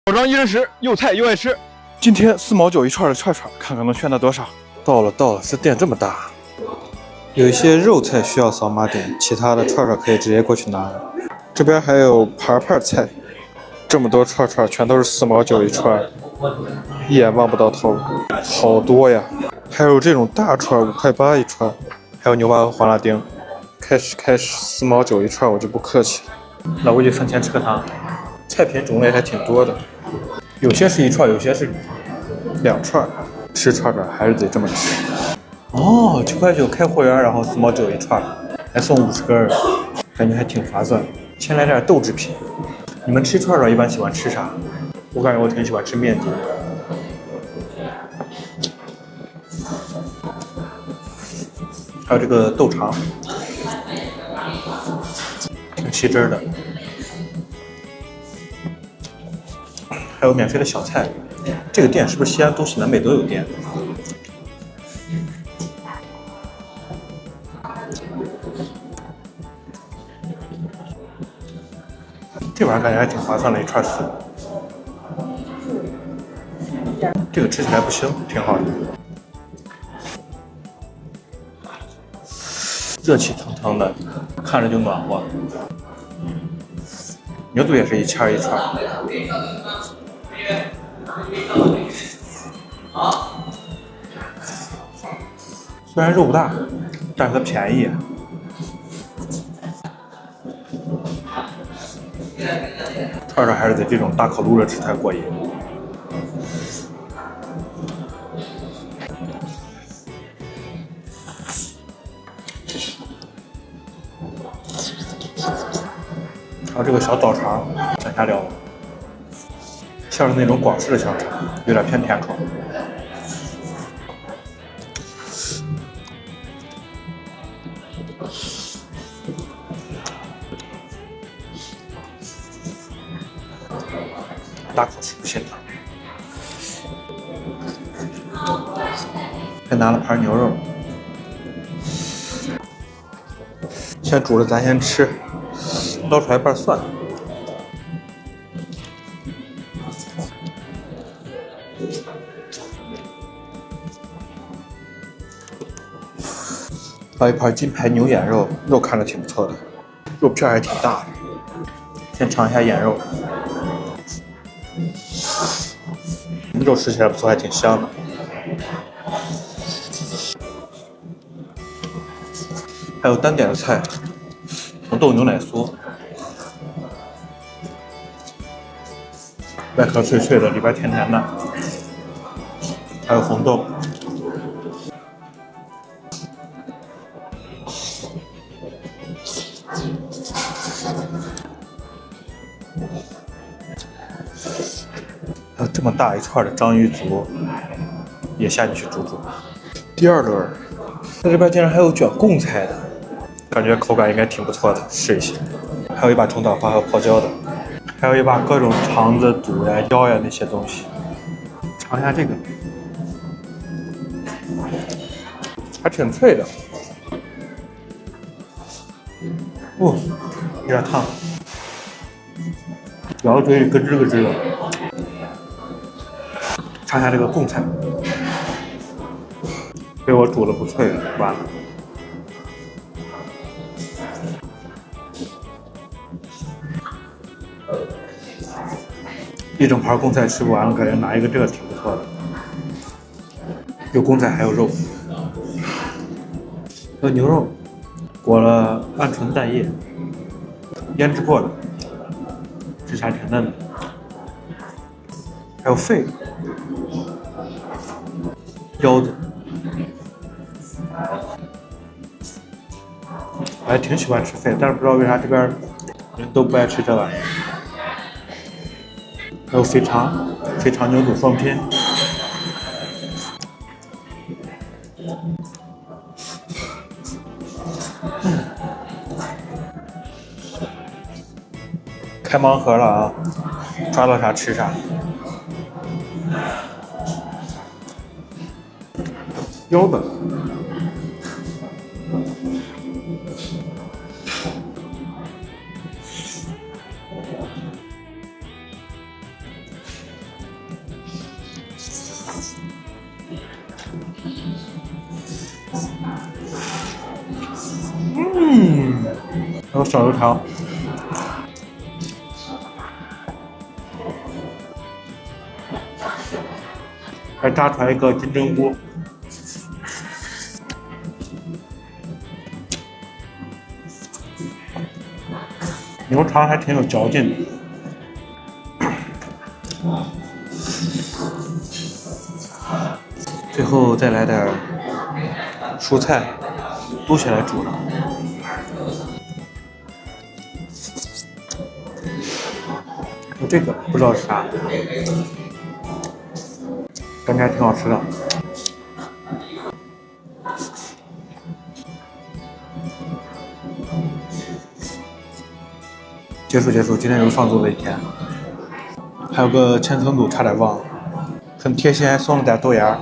老张一人食，又菜又爱吃。今天4毛9一串的串串，看看能选到多少。到了，这店这么大，有一些肉菜需要扫码点，其他的串串可以直接过去拿。这边还有盘菜，这么多串串全都是4毛9一串，一眼望不到头，好多呀！还有这种大串5块8一串，还有牛蛙和黄辣丁。开始4毛9一串，我就不客气了。老规矩，饭前吃个汤。菜品种类还挺多的，有些是一串，有些是2串。吃串串还是得这么吃。哦，9块9开会员，然后4毛9一串，还送50根，感觉还挺划算。先来点豆制品。你们吃串串一般喜欢吃啥？我感觉我挺喜欢吃面筋。还有这个豆肠，挺吸汁的。还有免费的小菜。这个店是不是西安东西南北都有店？这玩意儿感觉还挺划算的，一串4。这个吃起来不腥，挺好的。热气腾腾的，看着就暖和。牛肚也是1签1串。虽然肉不大，但是它便宜。串串还是得这种大烤炉热吃才过瘾。还有这个小枣肠，往下聊，像是那种广式的香肠，有点偏甜口。大口吃不心疼。还拿了盘牛肉，先煮了咱先吃，捞出来瓣蒜。还有一盘金牌牛眼肉，肉看着挺不错的，肉片还挺大的。先尝一下眼肉，肉吃起来不错，还挺香的。还有单点的菜，红豆牛奶酥，外壳脆脆的，里边甜甜的。还有红豆。还有这么大一串的章鱼足，也下进去煮煮。第2轮，在这边竟然还有卷贡菜的，感觉口感应该挺不错的，试一试。还有一把虫捣花和泡椒的，还有一把各种肠子、肚呀、腰呀那些东西。尝一下这个，还挺脆的。哦，有点烫，咬到嘴里咯吱咯吱的。尝一下这个贡菜，被我煮的不脆了，完了。一整盘贡菜吃不完了，感觉拿一个这个挺不错的。有贡菜还有肉，还有牛肉，裹了鹌鹑蛋液，腌制过的，吃起来挺嫩的。还有肺。腰子，我还挺喜欢吃肺，但是不知道为啥这边人都不爱吃这玩意儿。还有肥肠，肥肠牛肚双拼，开盲盒了啊！抓到啥吃啥。腰子，还有小油条，还炸出来一个金针菇。牛肠还挺有嚼劲的。最后再来点蔬菜，撸起来煮的。这个不知道是啥，感觉还挺好吃的。结束，今天又放纵了一天。还有个千层肚差点忘了，很贴心，还送了点豆芽。